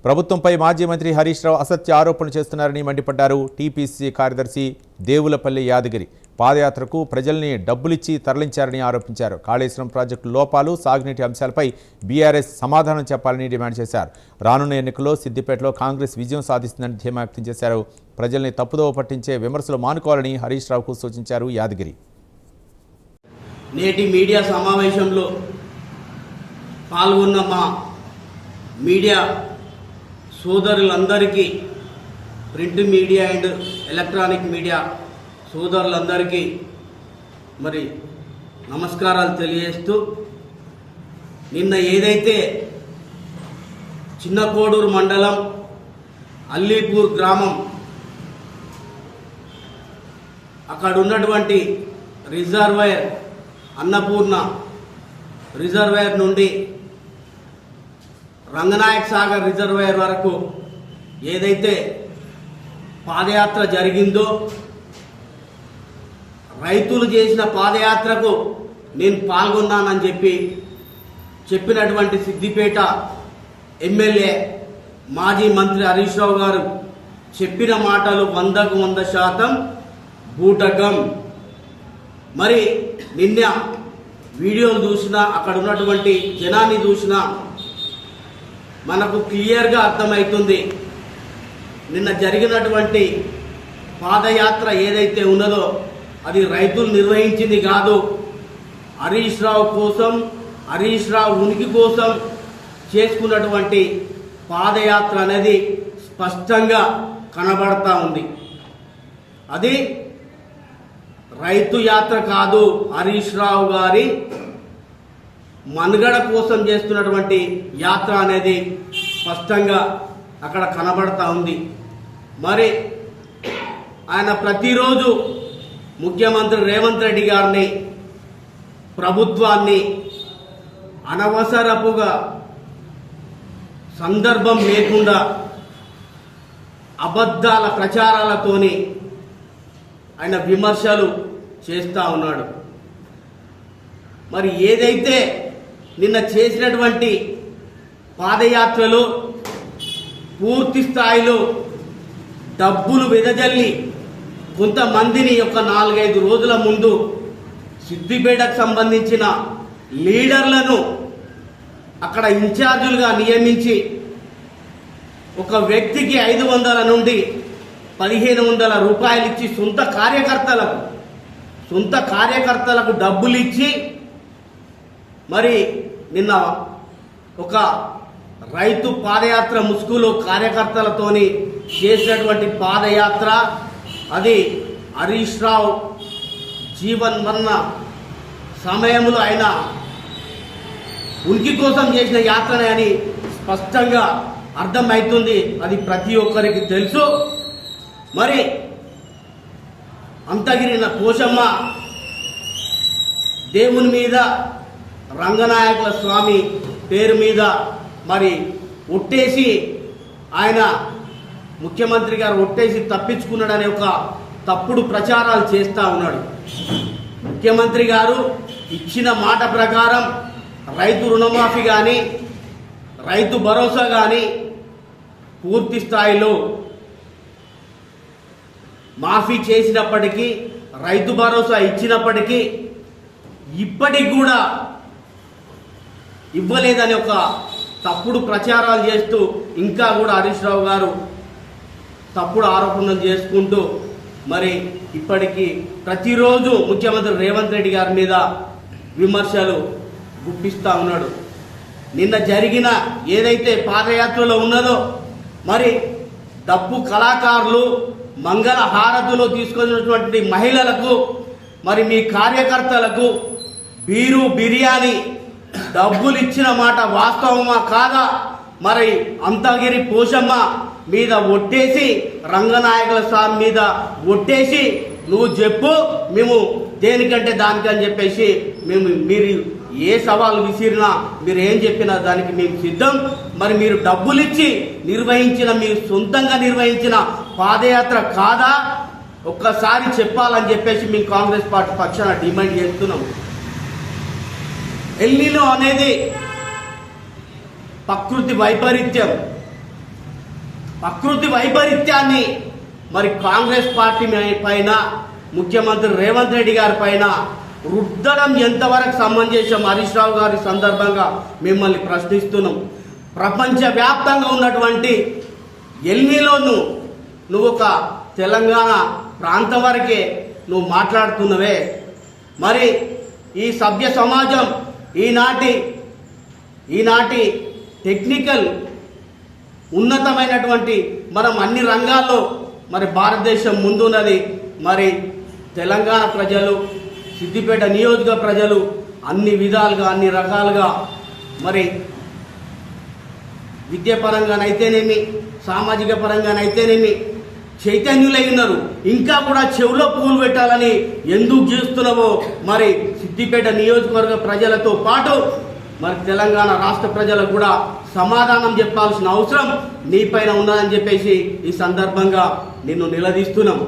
ప్రభుత్వంపై మాజీ మంత్రి హరీష్ రావు అసత్య ఆరోపణలు చేస్తున్నారని మండిపడ్డారు. టీపీసీ కార్యదర్శి దేవులపల్లి యాదగిరి పాదయాత్రకు ప్రజల్ని డబ్బులిచ్చి తరలించారని ఆరోపించారు. కాళేశ్వరం ప్రాజెక్టు లోపాలు, సాగునీటి అంశాలపై బీఆర్ఎస్ సమాధానం చెప్పాలని డిమాండ్ చేశారు. రానున్న ఎన్నికల్లో సిద్దిపేటలో కాంగ్రెస్ విజయం సాధిస్తుందని ధీమా వ్యక్తం చేశారు. ప్రజల్ని తప్పుదోవ పట్టించే విమర్శలు మానుకోవాలని హరీష్ రావుకు సూచించారు యాదగిరి. నేటి మీడియా సమావేశంలో పాల్గొన్న మా మీడియా సోదరులందరికీ, print media and electronic media సోదరులందరికీ మరి నమస్కారాలు తెలియజేస్తూ, నిన్న ఏదైతే చిన్నకోడూరు మండలం అల్లీపూర్ గ్రామం అక్కడ ఉన్నటువంటి రిజర్వాయర్ అన్నపూర్ణ రిజర్వాయర్ నుండి రంగనాయక్ సాగర్ రిజర్వాయర్ వరకు ఏదైతే పాదయాత్ర జరిగిందో, రైతులు చేసిన పాదయాత్రకు నేను పాల్గొన్నానని చెప్పినటువంటి సిద్దిపేట ఎమ్మెల్యే మాజీ మంత్రి హరీష్ రావు గారు చెప్పిన మాటలు 100కు 100% బూటకం. మరి నిన్న వీడియోలు చూసినా, అక్కడ ఉన్నటువంటి జనాన్ని చూసినా మనకు క్లియర్గా అర్థమవుతుంది. నిన్న జరిగినటువంటి పాదయాత్ర ఏదైతే ఉన్నదో అది రైతులు నిర్వహించింది కాదు. హరీష్ రావు కోసం, హరీష్ రావు ఉనికి కోసం చేసుకున్నటువంటి పాదయాత్ర అనేది స్పష్టంగా కనబడతా ఉంది. అది రైతు యాత్ర కాదు, హరీష్ రావు గారి మనుగడ కోసం చేస్తున్నటువంటి యాత్ర అనేది స్పష్టంగా అక్కడ కనబడతా ఉంది. మరి ఆయన ప్రతిరోజు ముఖ్యమంత్రి రేవంత్ రెడ్డి గారిని, ప్రభుత్వాన్ని అనవసరపుగా సందర్భం లేకుండా అబద్ధాల ప్రచారాలతోని ఆయన విమర్శలు చేస్తూ ఉన్నాడు. మరి ఏదైతే నిన్న చేసినటువంటి పాదయాత్రలో పూర్తి స్థాయిలో డబ్బులు వెదజల్లి కొంతమందిని ఒక 4-5 రోజుల ముందు సిద్దిపేటకు సంబంధించిన లీడర్లను అక్కడ ఇన్ఛార్జీలుగా నియమించి ఒక వ్యక్తికి 500 నుండి 1500 రూపాయలు ఇచ్చి సొంత కార్యకర్తలకు డబ్బులు ఇచ్చి మరి నిన్న ఒక రైతు పాదయాత్ర ముసుగులో కార్యకర్తలతోని చేసినటువంటి పాదయాత్ర అది హరీష్ రావు జీవన్ మరణ సమయంలో ఆయన ఉనికి కోసం చేసిన యాత్రనే అని స్పష్టంగా అర్థమవుతుంది. అది ప్రతి ఒక్కరికి తెలుసు. మరి అంతగిరిన పోషమ్మ దేవుని మీద, రంగనాయకుల స్వామి పేరు మీద మరి ఒట్టేసి ఆయన ముఖ్యమంత్రి గారు ఒట్టేసి తప్పించుకున్నాడనే ఒక తప్పుడు ప్రచారాలు చేస్తూ ఉన్నాడు. ముఖ్యమంత్రి గారు ఇచ్చిన మాట ప్రకారం రైతు రుణమాఫీ కానీ, రైతు భరోసా కానీ పూర్తి స్థాయిలో మాఫీ చేసినప్పటికీ, రైతు భరోసా ఇచ్చినప్పటికీ ఇప్పటికి కూడా ఇవ్వలేదని ఒక తప్పుడు ప్రచారాలు చేస్తూ ఇంకా కూడా హరీష్ రావు గారు తప్పుడు ఆరోపణలు చేసుకుంటూ మరి ఇప్పటికీ ప్రతిరోజు ముఖ్యమంత్రి రేవంత్ రెడ్డి గారి మీద విమర్శలు గుప్పిస్తూ ఉన్నాడు. నిన్న జరిగిన ఏదైతే పాదయాత్రలో ఉన్నదో మరి డప్పు కళాకారులు, మంగళ హారతులు తీసుకున్నటువంటి మహిళలకు, మరి మీ కార్యకర్తలకు బీరు బిర్యానీ డబ్బులు ఇచ్చిన మాట వాస్తవమా కాదా? మరి అంతగిరి పోషమ్మ మీద ఒట్టేసి, రంగనాయకుల స్వామి మీద ఒట్టేసి నువ్వు చెప్పు, మేము దేనికంటే దానికని చెప్పేసి మీరు ఏ సవాలు విసిరినా, మీరు ఏం చెప్పినా దానికి మేము సిద్ధం. మరి మీరు డబ్బులు ఇచ్చి నిర్వహించిన, మీరు సొంతంగా నిర్వహించిన పాదయాత్ర కాదా? ఒక్కసారి చెప్పాలని చెప్పేసి మేము కాంగ్రెస్ పార్టీ పక్షాన డిమాండ్ చేస్తున్నాం. ఎల్నినో అనేది ప్రకృతి వైపరీత్యం. ప్రకృతి వైపరీత్యాన్ని మరి కాంగ్రెస్ పార్టీ పైన ముఖ్యమంత్రి రేవంత్ రెడ్డి గారి పైన రుద్దడం ఎంతవరకు సమంజసం హరీష్ రావు గారి సందర్భంగా మిమ్మల్ని ప్రశ్నిస్తున్నాం. ప్రపంచవ్యాప్తంగా ఉన్నటువంటి ఎల్నీలోను నువ్వు ఒక తెలంగాణ ప్రాంతం వరకే నువ్వు మాట్లాడుతున్నవే. మరి ఈ సభ్య సమాజం ఈనాటి టెక్నికల్ ఉన్నతమైనటువంటి మనం అన్ని రంగాల్లో మరి భారతదేశం ముందున్నది. మరి తెలంగాణ ప్రజలు, సిద్దిపేట నియోజక ప్రజలు అన్ని విధాలుగా అన్ని రకాలుగా మరి విద్యాపరంగానైతేనేమి సామాజిక పరంగానైతేనేమి చైతన్యులై ఉన్నారు. ఇంకా కూడా చెవులో పూలు పెట్టాలని ఎందుకు చేస్తున్నావో మరి సిద్దిపేట నియోజకవర్గ ప్రజలతో పాటు మరి తెలంగాణ రాష్ట్ర ప్రజలకు కూడా సమాధానం చెప్పాల్సిన అవసరం నీపైన ఉన్నదని చెప్పేసి ఈ సందర్భంగా నిన్ను నిలదీస్తున్నాం.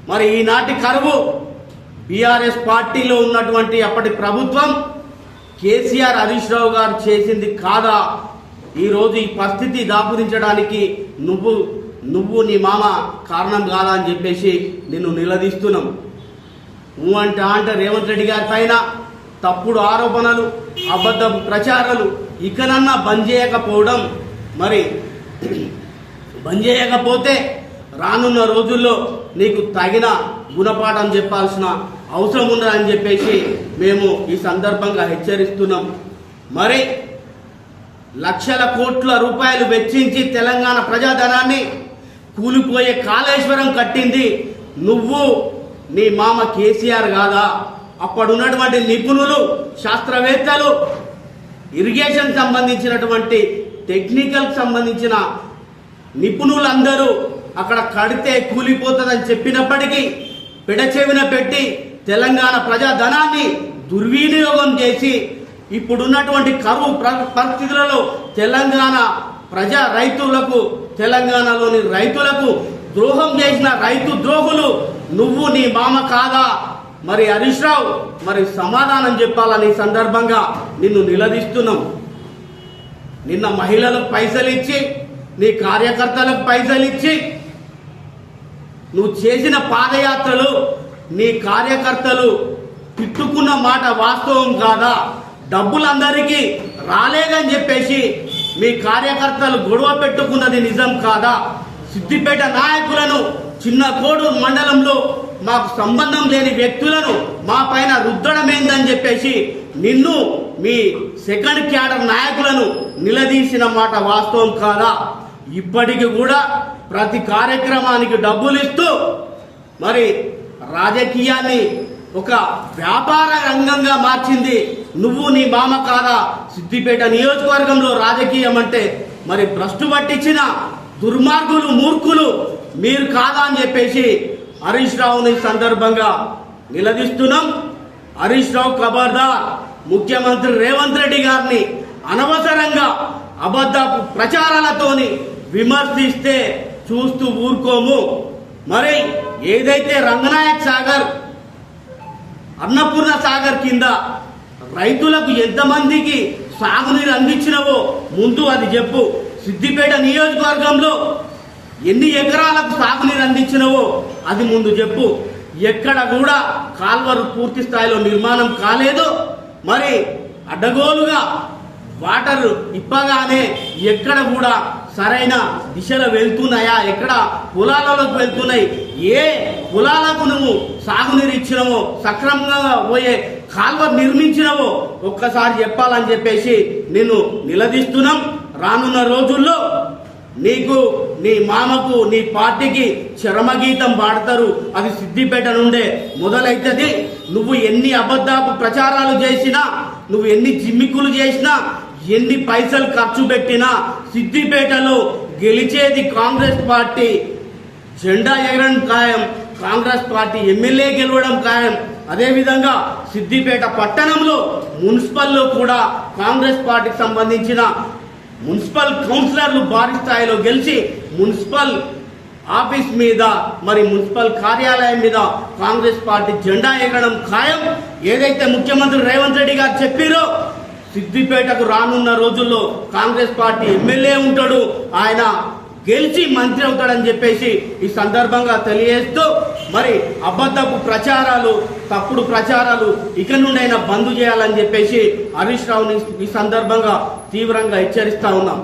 మరి ఈనాటి కరువు బీఆర్ఎస్ పార్టీలో ఉన్నటువంటి అప్పటి ప్రభుత్వం కేసీఆర్ హరీష్ రావు గారు చేసింది కాదా? ఈరోజు ఈ పరిస్థితి దాపురించడానికి నువ్వు నీ మామ కారణం కాదా అని చెప్పేసి నిన్ను నిలదీస్తున్నాం. నువ్వు అంటే రేవంత్ రెడ్డి గారి పైన తప్పుడు ఆరోపణలు, అబద్ధపు ప్రచారాలు ఇకనన్నా బంద్ చేయకపోవడం, మరి బంద్ చేయకపోతే రానున్న రోజుల్లో నీకు తగిన గుణపాఠం చెప్పాల్సిన అవసరం ఉన్నదని చెప్పేసి మేము ఈ సందర్భంగా హెచ్చరిస్తున్నాం. మరి లక్షల కోట్ల రూపాయలు వెచ్చించి తెలంగాణ ప్రజాధనాన్ని కూలిపోయే కాళేశ్వరం కట్టింది నువ్వు నీ మామ కేసీఆర్ కాదా? అప్పుడున్నటువంటి నిపుణులు, శాస్త్రవేత్తలు, ఇరిగేషన్ సంబంధించినటువంటి టెక్నికల్ సంబంధించిన నిపుణులందరూ అక్కడ కడితే కూలిపోతుందని చెప్పినప్పటికీ పెడచెవిన పెట్టి తెలంగాణ ప్రజాధనాన్ని దుర్వినియోగం చేసి ఇప్పుడున్నటువంటి కరువు పరిస్థితులలో తెలంగాణలోని రైతులకు ద్రోహం చేసిన రైతు ద్రోహులు నువ్వు నీ మామ కాదా? మరి హరీష్ రావు మరి సమాధానం చెప్పాలని సందర్భంగా నిన్ను నిలదీస్తున్నాం. నిన్న మహిళలకు పైసలు ఇచ్చి, నీ కార్యకర్తలకు పైసలు ఇచ్చి నువ్వు చేసిన పాదయాత్రలు నీ కార్యకర్తలు తిట్టుకున్న మాట వాస్తవం కాదా? డబ్బులందరికీ రాలేదని చెప్పేసి మీ కార్యకర్తలు గొడవ పెట్టుకున్నది నిజం కాదా? సిద్దిపేట నాయకులను, చిన్న కోడూరు మండలంలో మాకు సంబంధం లేని వ్యక్తులను మా పైన రుద్దడమేందని చెప్పేసి నిన్ను, మీ సెకండ్ క్యాడర్ నాయకులను నిలదీసిన మాట వాస్తవం కాదా? ఇప్పటికి కూడా ప్రతి కార్యక్రమానికి డబ్బులు ఇస్తూ మరి రాజకీయాన్ని ఒక వ్యాపార రంగంగా మార్చింది నువ్వు నీ మామ కాదా? సిద్దిపేట నియోజకవర్గంలో రాజకీయం అంటే మరి భ్రష్టు పట్టించిన దుర్మార్గులు, మూర్ఖులు మీరు కాదా అని చెప్పేసి హరీష్ రావుని సందర్భంగా నిలదీస్తున్నాం. హరీష్ రావు ఖబర్దార్. ముఖ్యమంత్రి రేవంత్ రెడ్డి గారిని అనవసరంగా అబద్ధపు ప్రచారాలతోని విమర్శిస్తే చూస్తూ ఊరుకోము. మరి ఏదైతే రంగనాయక్ సాగర్, అన్నపూర్ణ సాగర్ కింద రైతులకు ఎంతమందికి సాగునీరు అందించినవో ముందు అది చెప్పు. సిద్దిపేట నియోజకవర్గంలో ఎన్ని ఎకరాలకు సాగునీరు అందించినవో అది ముందు చెప్పు. ఎక్కడ కూడా కాల్వలు పూర్తి స్థాయిలో నిర్మాణం కాలేదు. మరి అడ్డగోలుగా వాటర్ ఇప్పగానే ఎక్కడ కూడా సరైన దిశలో వెళ్తున్నాయా? ఎక్కడ పొలాలలోకి వెళ్తున్నాయి? ఏ పొలాలకు నువ్వు సాగునీరు ఇచ్చినవో, సక్రమంగా పోయే కాల్వ నిర్మించినవో ఒక్కసారి చెప్పాలని చెప్పేసి నిన్ను నిలదీస్తున్నాం. రానున్న రోజుల్లో నీకు, నీ మామకు, నీ పార్టీకి చరమగీతం పాడతారు. అది సిద్దిపేట నుండే మొదలైతుంది. నువ్వు ఎన్ని అబద్ధపు ప్రచారాలు చేసినా, నువ్వు ఎన్ని జిమ్మిక్కులు చేసినా, ఎన్ని పైసలు ఖర్చు పెట్టినా సిద్దిపేటలో గెలిచేది కాంగ్రెస్ పార్టీ. జెండా ఎగరడం ఖాయం. కాంగ్రెస్ పార్టీ ఎమ్మెల్యే గెలవడం ఖాయం. అదేవిధంగా సిద్దిపేట పట్టణంలో మున్సిపల్లో కూడా కాంగ్రెస్ పార్టీకి సంబంధించిన మున్సిపల్ కౌన్సిలర్లు భారీ స్థాయిలో గెలిచి మున్సిపల్ ఆఫీస్ మీద, మరి మున్సిపల్ కార్యాలయం మీద కాంగ్రెస్ పార్టీ జెండా ఎగరడం ఖాయం. ఏదైతే ముఖ్యమంత్రి రేవంత్ రెడ్డి గారు చెప్పారో సిద్దిపేటకు రానున్న రోజుల్లో కాంగ్రెస్ పార్టీ ఎమ్మెల్యే ఉంటాడు, ఆయన గెలిచి మంత్రి అవుతాడని చెప్పేసి ఈ సందర్భంగా తెలియజేస్తూ మరి అబద్ధపు ప్రచారాలు, తప్పుడు ప్రచారాలు ఇక నుండైనా బంద్ చేయాలని చెప్పేసి హరీష్ రావుని ఈ సందర్భంగా తీవ్రంగా హెచ్చరిస్తా ఉన్నాం.